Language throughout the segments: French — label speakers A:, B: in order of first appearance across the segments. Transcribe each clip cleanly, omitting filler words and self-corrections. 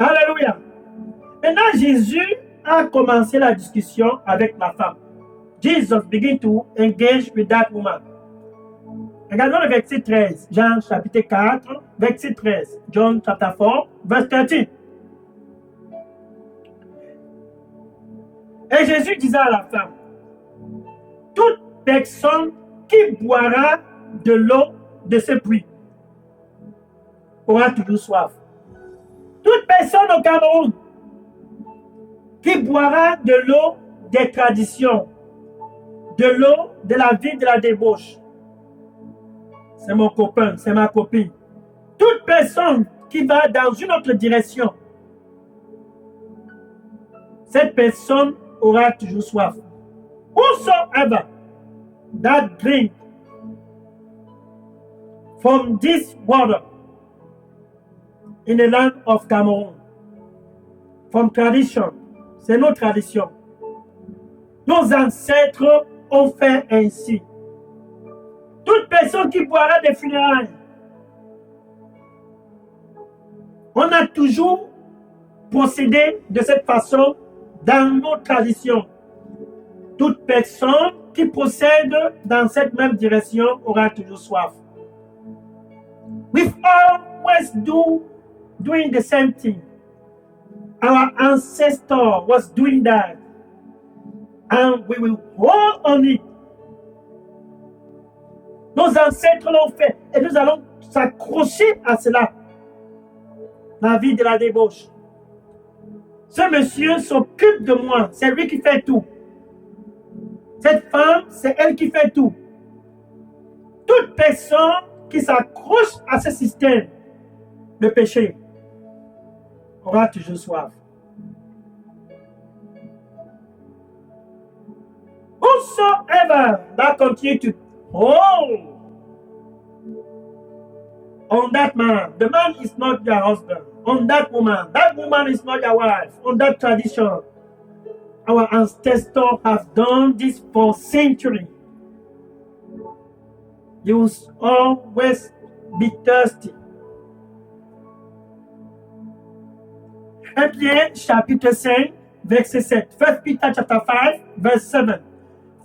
A: Alléluia. Maintenant, Jésus a commencé la discussion avec la femme. Jesus began to engage with that woman. Regardons le verset 13, Jean chapitre 4, verset 13, John chapter 4, verse 13. Et Jésus disait à la femme, toute personne qui boira de l'eau de ce puits aura toujours soif. Toute personne au Cameroun qui boira de l'eau des traditions, de l'eau de la vie de la débauche, c'est mon copain, c'est ma copine. Toute personne qui va dans une autre direction, cette personne aura toujours soif. Whosoever that drink from this water in the land of Cameroon, from tradition, c'est nos traditions. Nos ancêtres ont fait ainsi. Toute personne qui boira des funérailles, on a toujours procédé de cette façon dans nos traditions. Toute personne qui procède dans cette même direction aura toujours soif. We've always doing the same thing. Our ancestor was doing that. And we will hold on it. Nos ancêtres l'ont fait et nous allons s'accrocher à cela. La vie de la débauche. Ce monsieur s'occupe de moi, c'est lui qui fait tout. Cette femme, c'est elle qui fait tout. Toute personne qui s'accroche à ce système de péché aura toujours soif. Whosoever that continue to hold on that man, the man is not your husband. On that woman is not your wife. On that tradition, our ancestors have done this for centuries. You will always be thirsty. 1 Pierre chapitre 5, verset 7. 1 Peter chapter 5, verse 7.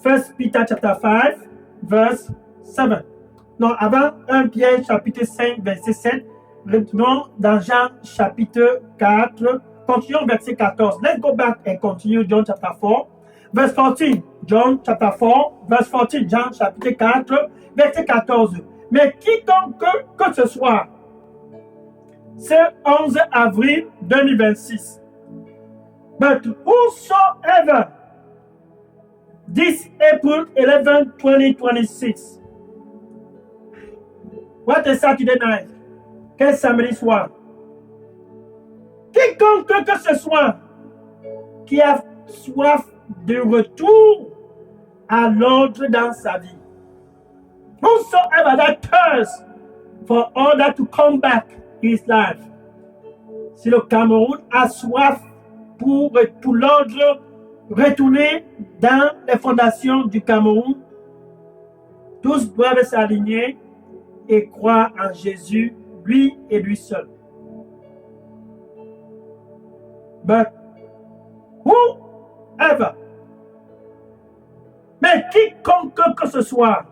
A: 1 Peter chapter 5, verse 7. Non, avant 1 Pierre chapitre 5, verset 7, retournons dans Jean chapitre 4, continuons verset 14. Let's go back and continue John chapter 4, verse 14. John chapter 4, verse 14. Jean chapitre 4, verset 14. Mais quiconque que ce soit, c'est 11 avril 2026. But whosoever, this April 11, 2026. What is Saturday night? Quel samedi soir? Quiconque que ce soit qui a soif de retour à l'ordre dans sa vie. Whosoever that thirsts for order to come back in his life. Si le Cameroun a soif pour l'ordre retourner dans les fondations du Cameroun, tous doivent s'aligner et croire en Jésus, lui et lui seul. But whoever, mais quiconque que ce soir,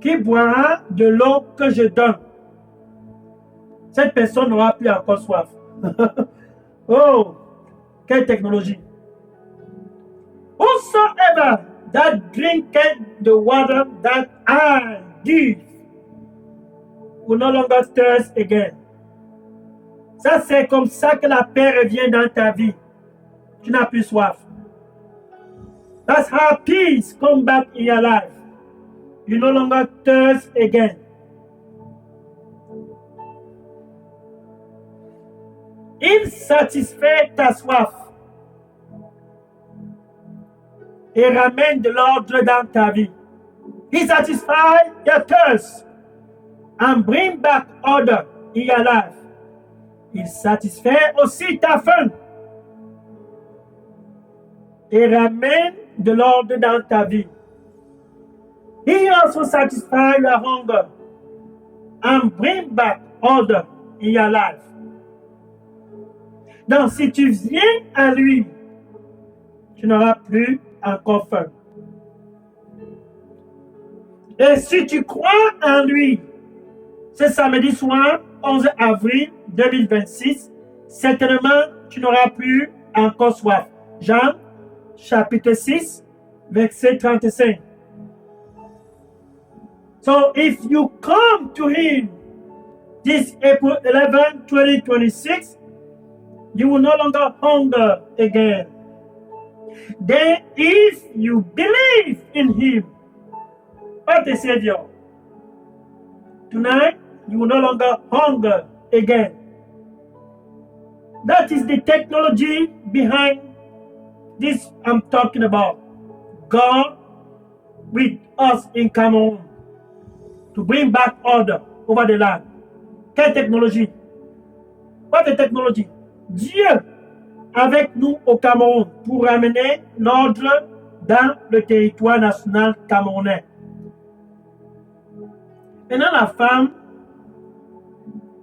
A: qui boira de l'eau que je donne, cette personne n'aura plus encore soif. Oh, quelle technologie! Whosoever that drinketh the water that I give will no longer thirst again. Ça, c'est comme ça que la paix revient dans ta vie. Tu n'as plus soif. That's how peace comes back in your life. You no longer thirst again. Il satisfait ta soif et ramène de l'ordre dans ta vie. He satisfies your thirst and bring back order in your life. Il satisfait aussi ta faim et ramène de l'ordre dans ta vie. He also satisfies your hunger and bring back order in your life. Donc, si tu viens à lui, tu n'auras plus encore faim. Et si tu crois en lui, ce samedi soir, 11 avril 2026, certainement, tu n'auras plus encore soif. Jean, chapitre 6, verset 35. So, if you come to him this April 11, 2026, you will no longer hunger again. Then, if you believe in him, as the Savior, tonight you will no longer hunger again. That is the technology behind this I'm talking about. God with us in Cameroon to bring back order over the land. Quelle technologie? What the technology? Dieu avec nous au Cameroun pour ramener l'ordre dans le territoire national camerounais. Maintenant, la femme,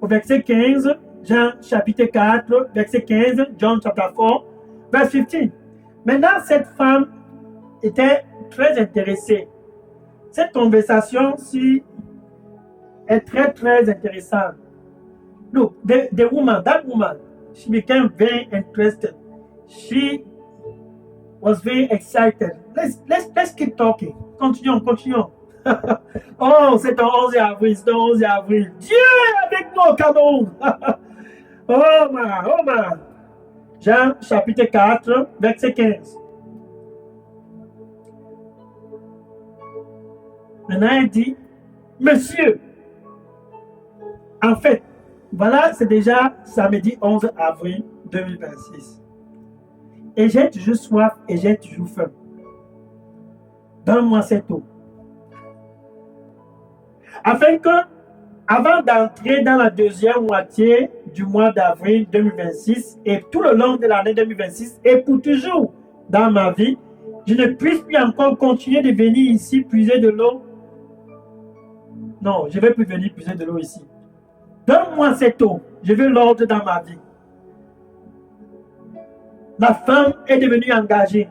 A: au verset 15, Jean chapitre 4, verset 15, John chapter 4, verse 15. Maintenant, cette femme était très intéressée. Cette conversation-ci est très, très intéressante. Look, that woman, she became very interested. She was very excited. Let's keep talking. Continuons. Oh, c'est le 11 avril. Dieu est avec nous au Cameroun. Oh man. Jean chapitre 4, verset 15. Maintenant, elle dit, Monsieur, en fait, voilà, c'est déjà samedi 11 avril 2026. Et j'ai toujours soif et j'ai toujours faim. Donne-moi cette eau. Afin que, avant d'entrer dans la deuxième moitié du mois d'avril 2026 et tout le long de l'année 2026 et pour toujours dans ma vie, je ne puisse plus encore continuer de venir ici puiser de l'eau. Non, je ne vais plus venir puiser de l'eau ici. Donne-moi cette eau. Je veux l'ordre dans ma vie. La femme est devenue engagée.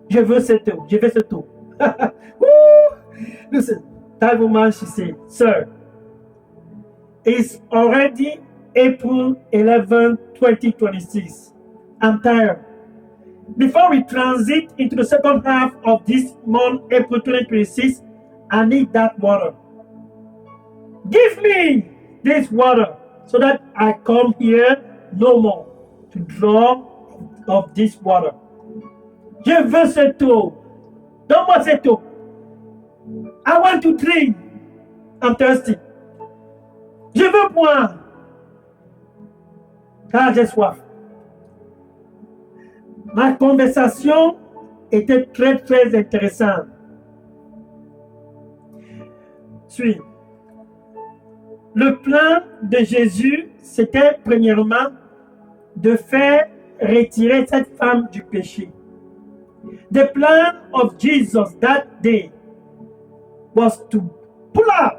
A: Je veux cette eau. Listen, that woman, she said, Sir, it's already April 11, 2026. I'm tired. Before we transit into the second half of this month, April 2026, I need that water. Give me this water so that I come here no more to draw of this water. Je veux cette eau. Donne-moi cette eau. I want to drink. I'm thirsty. Je veux boire. Car j'ai soif. Ma conversation était très, très intéressante. Suis. Le plan de Jésus, c'était premièrement de faire retirer cette femme du péché. The plan of Jesus that day was to pull out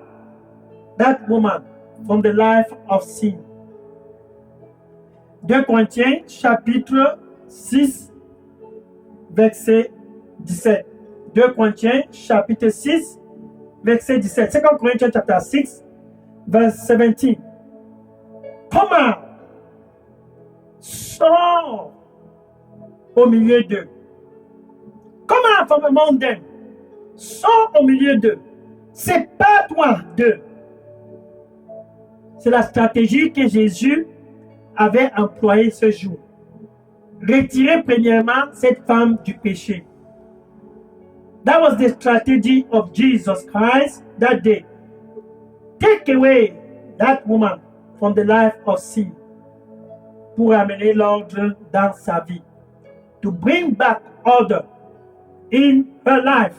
A: that woman from the life of sin. 2 Corinthiens chapitre 6 verset 17. 2 Corinthiens chapitre 6 verset 17. 2 Corinthians chapter 6 verse 17. Come out. Sors au milieu d'eux. Come out from among them. Sors au milieu d'eux. C'est pas toi d'eux. C'est la stratégie que Jésus avait employée ce jour. Retirer premièrement cette femme du péché. That was the strategy of Jesus Christ that day. Take away that woman from the life of sin pour amener l'ordre dans sa vie. To bring back order in her life.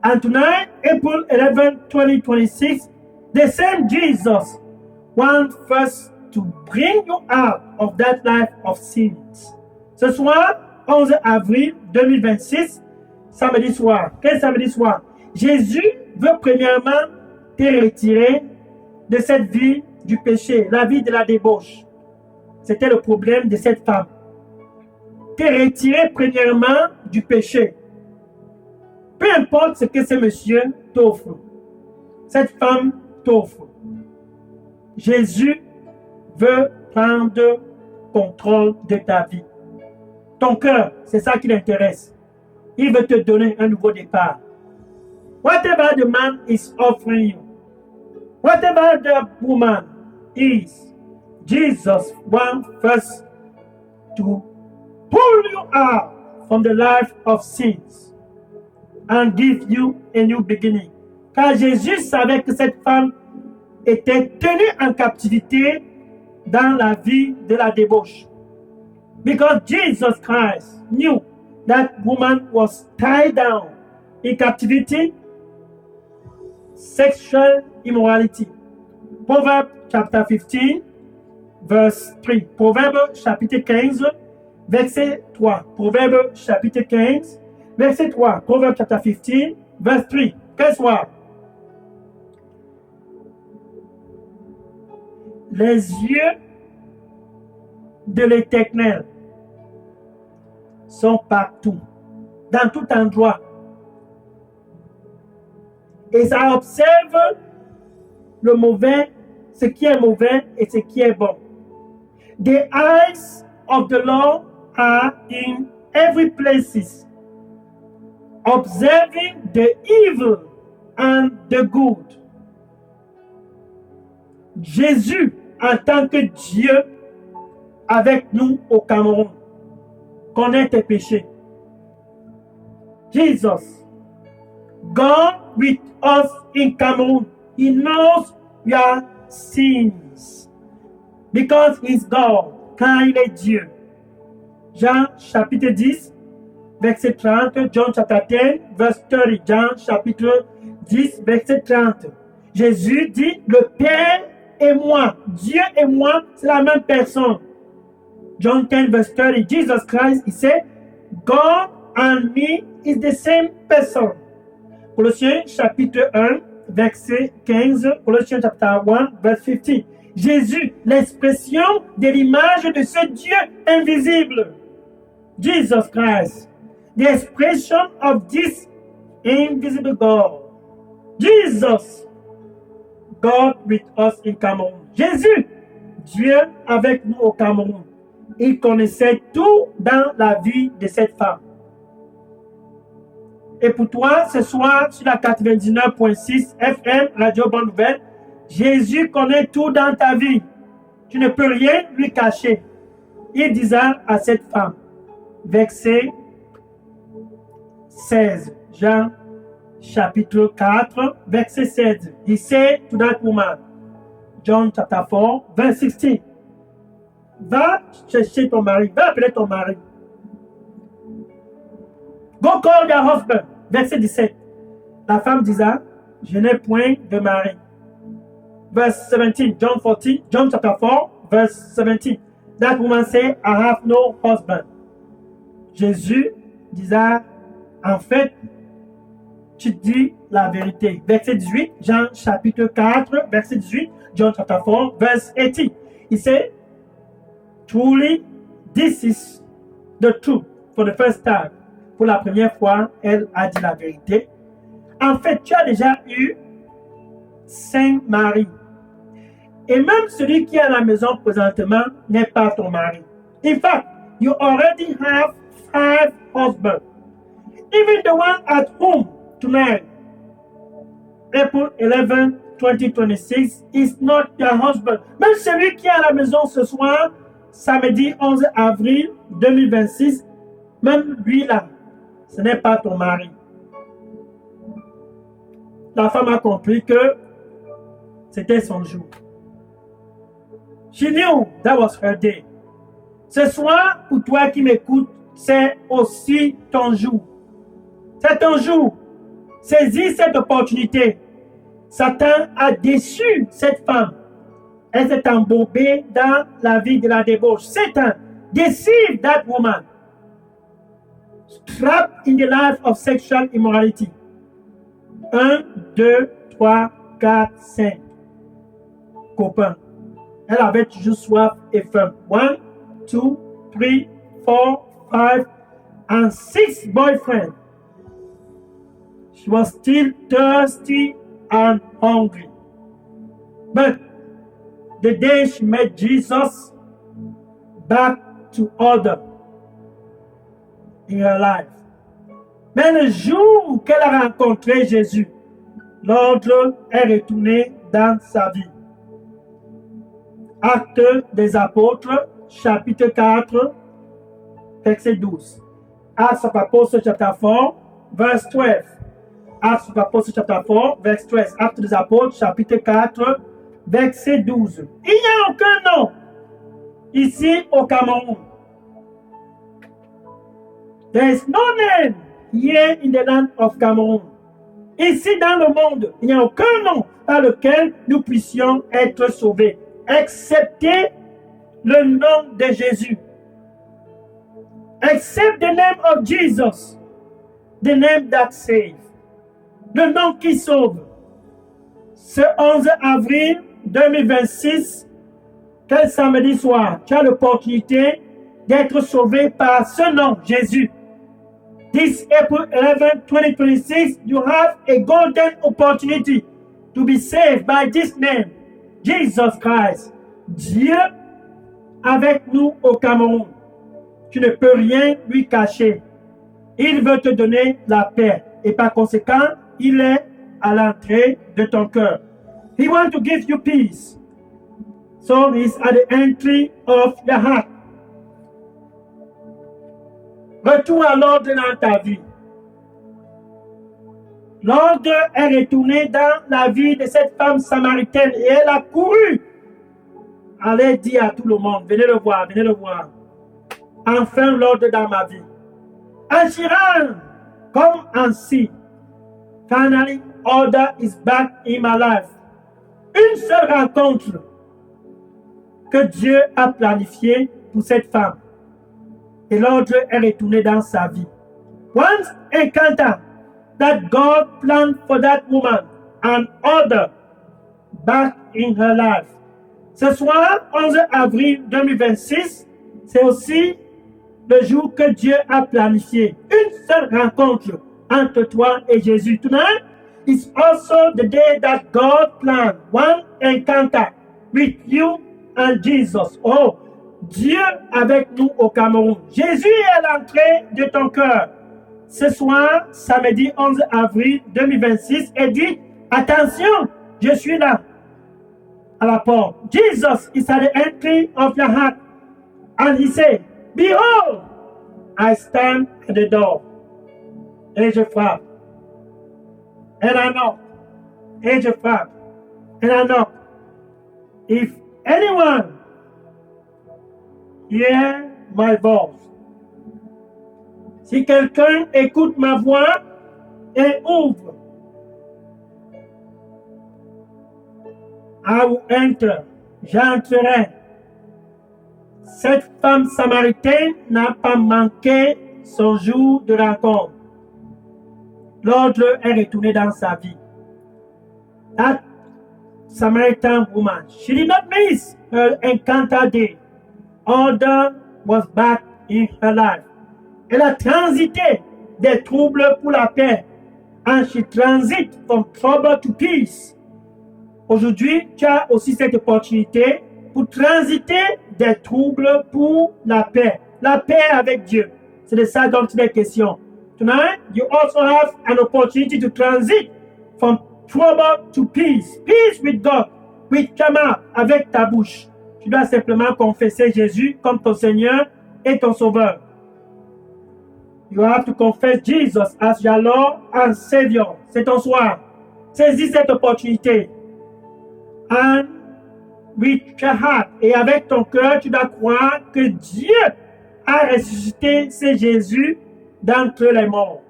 A: And tonight, April 11, 2026, the same Jesus wants first to bring you out of that life of sins. Ce soir, 11 avril 2026, samedi soir. Quel samedi soir? Jésus veut premièrement te retirer de cette vie du péché, la vie de la débauche. C'était le problème de cette femme. Te retirer premièrement du péché. Peu importe ce que ce monsieur t'offre, cette femme t'offre. Jésus veut prendre contrôle de ta vie. Ton cœur, c'est ça qui l'intéresse. Il veut te donner un nouveau départ. Whatever the man is offering you, whatever the woman is, Jesus wants first to pull you out from the life of sins and give you a new beginning. Car Jésus savait que cette femme était tenue en captivité dans la vie de la débauche. Because Jesus Christ knew that woman was tied down in captivity, sexual immorality. Proverbs chapter 15, verse 3. Proverbes chapitre 15, verset 3. Proverbes chapitre 15, verset 3. Proverbs chapter 15, verse 3. Guess what? Les yeux de l'Éternel sont partout, dans tout endroit. Et ça observe le mauvais, ce qui est mauvais et ce qui est bon. The eyes of the Lord are in every place, observing the evil and the good. Jésus, en tant que Dieu, avec nous au Cameroun, connaît tes péchés. Jesus, God with us in Cameroon, He knows your sins. Because He's God, car il est Dieu. Jean chapitre 10, verset 30, John chapter 10, verse 30, Jean chapitre 10, verset 30. Jésus dit, le Père et moi, Dieu et moi, c'est la même personne. John 10, verse 30, Jesus Christ, he said, God and me is the same person. Colossiens chapitre 1, verset 15, Colossiens chapter 1, verse 15. Jésus, l'expression de l'image de ce Dieu invisible. Jesus Christ, the expression of this invisible God. Jesus, God with us in Cameroon. Jésus, Dieu avec nous au Cameroun. Il connaissait tout dans la vie de cette femme. Et pour toi, ce soir, sur la 99.6 FM, Radio Bonne Nouvelle, Jésus connaît tout dans ta vie. Tu ne peux rien lui cacher. Il disait à cette femme, verset 16, Jean chapitre 4, verset 16. He said to that woman, John chapter 4, verse 16, va chercher ton mari, va appeler ton mari. Go call your husband. Verset 17. La femme disait, je n'ai point de mari. Verse 17, John chapter 4, verse 17. That woman said, I have no husband. Jésus disait, en fait, tu dis la vérité. Verset 18, Jean chapitre 4, verset 18, John chapter 4, verse 18. He said, truly, this is the truth for the first time. Pour la première fois, elle a dit la vérité. En fait, tu as déjà eu 5 maris. Et même celui qui est à la maison présentement n'est pas ton mari. In fact, you already have 5 husbands. Even the one at home tonight, April 11, 2026, is not your husband. Même celui qui est à la maison ce soir, samedi 11 avril 2026, même lui là, ce n'est pas ton mari. La femme a compris que c'était son jour. She knew that was her day. Ce soir, pour toi qui m'écoutes, c'est aussi ton jour. C'est ton jour. Saisis cette opportunité. Satan a déçu cette femme. Elle s'est embourbée dans la vie de la débauche. Satan deceived that woman. Trapped in the life of sexual immorality. 1, 2, 3, 4, 5 copains. Elle avait toujours soif et faim. 1, 2, 3, 4, 5, and 6 boyfriends. She was still thirsty and hungry. But the day she met Jesus, back to order in her life. Mais le jour qu'elle a rencontré Jésus, l'ordre est retourné dans sa vie. Actes des Apôtres, chapitre 4, verset 12. Acts of Apostles, chapter 4, verse 12. Acts of Apostles, chapter 4, verse 13. Actes des Apôtres, chapitre 4, verset 12. Il n'y a aucun nom ici au Cameroun. There is no name here in the land of Cameroon. Ici dans le monde, il n'y a aucun nom par lequel nous puissions être sauvés, excepté le nom de Jésus. Except the name of Jesus, the name that saves. Le nom qui sauve. Ce 11 avril 2026, quel samedi soir, tu as l'opportunité d'être sauvé par ce nom, Jésus. This April 11, 2026, you have a golden opportunity to be saved by this name, Jesus Christ. Dieu avec nous au Cameroun. Tu ne peux rien lui cacher. Il veut te donner la paix et par conséquent, il est à l'entrée de ton cœur. He wants to give you peace. So he's at the entry of your heart. Retour à l'ordre dans ta vie. L'ordre est retourné dans la vie de cette femme samaritaine et elle a couru. Allez dire à tout le monde, venez le voir, venez le voir. Enfin l'ordre dans ma vie. Agirant comme ainsi. Finally, order is back in my life. Une seule rencontre que Dieu a planifiée pour cette femme. Et l'ordre est retourné dans sa vie. Once encounter that God planned for that woman and order back in her life. Ce soir, 11 avril 2026, c'est aussi le jour que Dieu a planifié. Une seule rencontre entre toi et Jésus. Tonight is also the day that God planned. One encounter with you and Jesus. Oh, Dieu avec nous au Cameroun. Jésus est à l'entrée de ton cœur. Ce soir, samedi 11 avril 2026, et dit, attention, je suis là, à la porte. Jesus is at the entry of your heart. And he said, behold, I stand at the door. Et je frappe. And I knock. Et je frappe. And I knock. If anyone hear my voice. Si quelqu'un écoute ma voix et ouvre, I will enter. J'entrerai. Cette femme samaritaine n'a pas manqué son jour de rencontre. L'ordre est retourné dans sa vie. That Samaritan woman, she did not miss her encounter day. Order was back in her life. Elle a transité des troubles pour la paix. And she transit from trouble to peace. Aujourd'hui, tu as aussi cette opportunité pour transiter des troubles pour la paix. La paix avec Dieu. C'est de ça dont il est question. Tonight, you also have an opportunity to transit from trouble to peace. Peace with God, with your mouth, avec ta bouche. Tu dois simplement confesser Jésus comme ton Seigneur et ton Sauveur. You have to confess Jesus as your Lord and Savior. C'est ton soir. Saisis cette opportunité. And with your heart, et avec ton cœur, tu dois croire que Dieu a ressuscité ce Jésus d'entre les morts.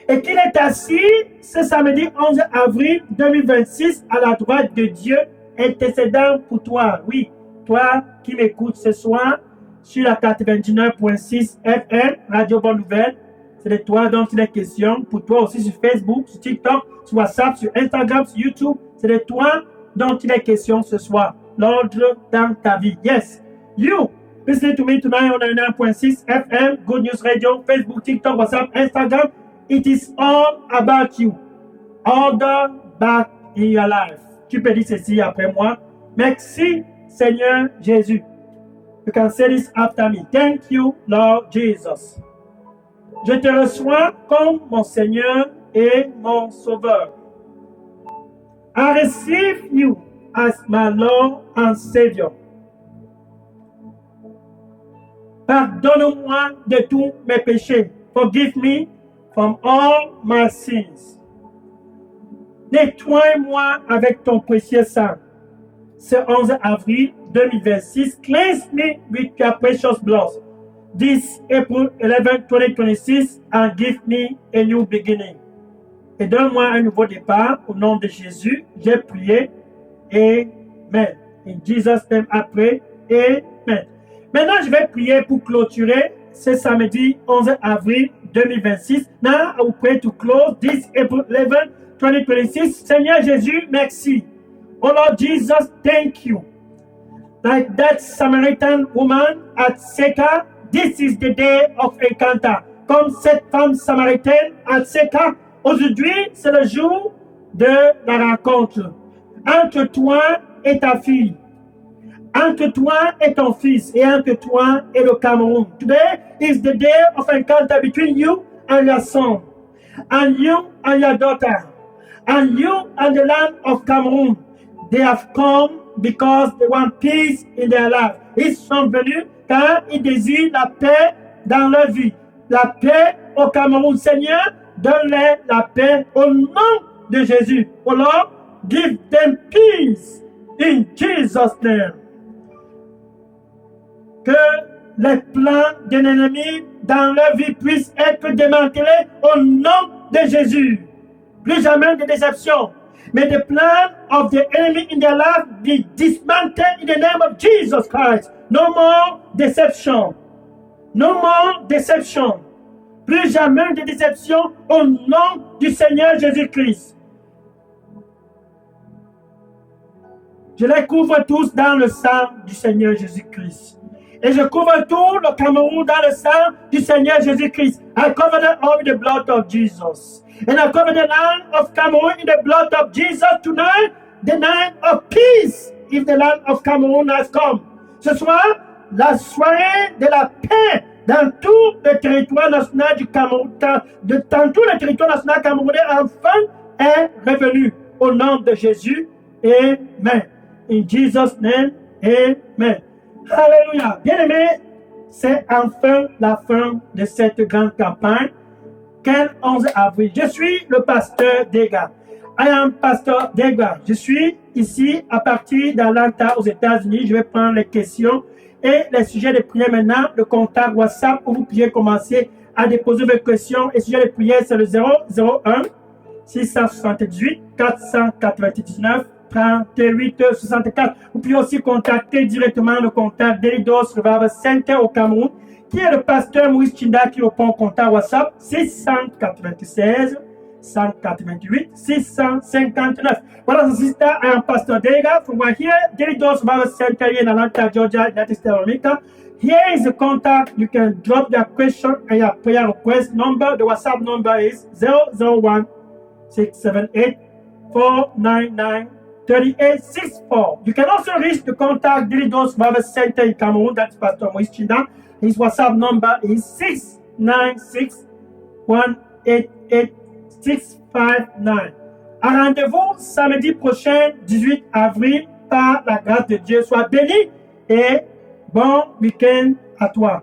A: Et qu'il est assis ce samedi 11 avril 2026 à la droite de Dieu, intercédant pour toi. Oui, toi qui m'écoutes ce soir sur la 99.6 FM, Radio Bonne Nouvelle, c'est de toi dont il est question. Pour toi aussi sur Facebook, sur TikTok, sur WhatsApp, sur Instagram, sur YouTube. C'est de toi dont il est question ce soir. L'ordre dans ta vie. Yes. You, listen to me tonight on 99.6 FM, Good News Radio, Facebook, TikTok, WhatsApp, Instagram. It is all about you. Order back in your life. Tu peux dire ceci après moi. Merci, Seigneur Jésus. You can say this after me. Thank you, Lord Jesus. Je te reçois comme mon Seigneur et mon Sauveur. I receive you as my Lord and Savior. Pardonne-moi de tous mes péchés. Forgive me from all my sins. Nettoie-moi avec ton précieux sang. Ce 11 avril 2026, cleanse me with your precious blood. This April 11, 2026, and give me a new beginning. Et donne-moi un nouveau départ au nom de Jésus. J'ai prié. Amen. In Jesus' name, I pray. Amen. Maintenant, je vais prier pour clôturer ce samedi 11 avril 2026. Now, I will pray to close this April 11, 2026. Seigneur Jésus, merci. Oh Lord Jesus, thank you. Like that Samaritan woman at Sychar, this is the day of encounter. Comme cette femme samaritaine à Sychar, aujourd'hui, c'est le jour de la rencontre entre toi et ta fille, entre toi et ton fils, et entre toi et le Cameroun. Today is the day of encounter between you and your son, and you and your daughter, and you and the land of Cameroon. They have come because they want peace in their life. Ils sont venus car ils désirent la paix dans leur vie. La paix au Cameroun. Seigneur, donne-leur la paix au nom de Jésus. Oh Lord, give them peace in Jesus' name. Que les plans d'un ennemi dans leur vie puissent être démantelés au nom de Jésus. Plus jamais de déception. May the plan of the enemy in their life be dismantled in the name of Jesus Christ. No more deception. No more deception. Plus jamais de déception au nom du Seigneur Jésus-Christ. Je les couvre tous dans le sang du Seigneur Jésus-Christ. Et je couvre tout le Cameroun dans le sang du Seigneur Jésus-Christ. I cover them all with the blood of Jesus. And I cover the land of Cameroon in the blood of Jesus tonight, the night of peace, if the land of Cameroon has come. Ce soir, la soirée de la paix dans tout le territoire national du Cameroun, dans tout le territoire national camerounais, enfin, est revenue. Au nom de Jésus, Amen. In Jesus' name, Amen. Alléluia. Bien-aimés, c'est enfin la fin de cette grande campagne. Quel 11 avril. Je suis le pasteur Dega. I am Pastor Dega. Je suis ici à partir d'Atlanta aux États-Unis. Je vais prendre les questions et les sujets de prière maintenant. Le contact WhatsApp où vous pouvez commencer à déposer vos questions. Et le sujet de prière, c'est le 001 678 499 38 64. Vous pouvez aussi contacter directement le contact d'Elidos Revival Center au Cameroun, qui est le pasteur Moïse Chinda qui répond au contact WhatsApp 696 188 659. Voilà, assistant à un pasteur Dega from here, Delidos Revival Center in Atlanta, Georgia, United States of America. Here is the contact. You can drop your question and your prayer request number. The WhatsApp number is 001 678 499 3864. You can also reach the contact Delidos Revival Center in Cameroon. That's Pastor Moïse Chinda. His WhatsApp number is 696 188 659. Un rendez-vous samedi prochain, 18 avril, par la grâce de Dieu. Sois béni et bon week-end à toi.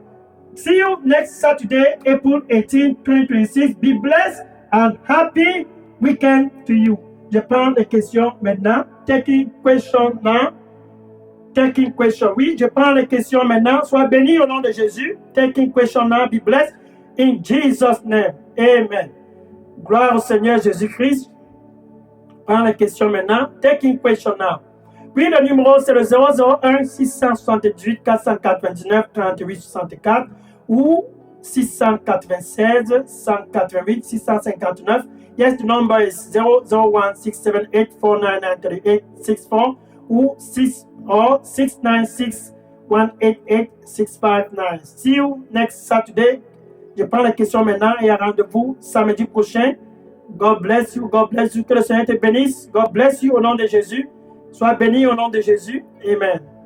A: See you next Saturday, April 18, 2026. Be blessed and happy weekend to you. Je prends les questions maintenant. Taking question now. Taking question. Oui, je prends les questions maintenant. Sois béni au nom de Jésus. Taking question now. Be blessed in Jesus' name. Amen. Gloire au Seigneur Jésus-Christ. Prends les questions maintenant. Taking question now. Oui, le numéro, c'est le 001 678 499 38 64 ou 696 188 659. Yes, the number is 0016784993864 ou 696 See you next Saturday. Je prends les questions maintenant et à rendez-vous samedi prochain. God bless you, God bless you. Que le Seigneur te bénisse. God bless you au nom de Jésus. Sois béni au nom de Jésus. Amen.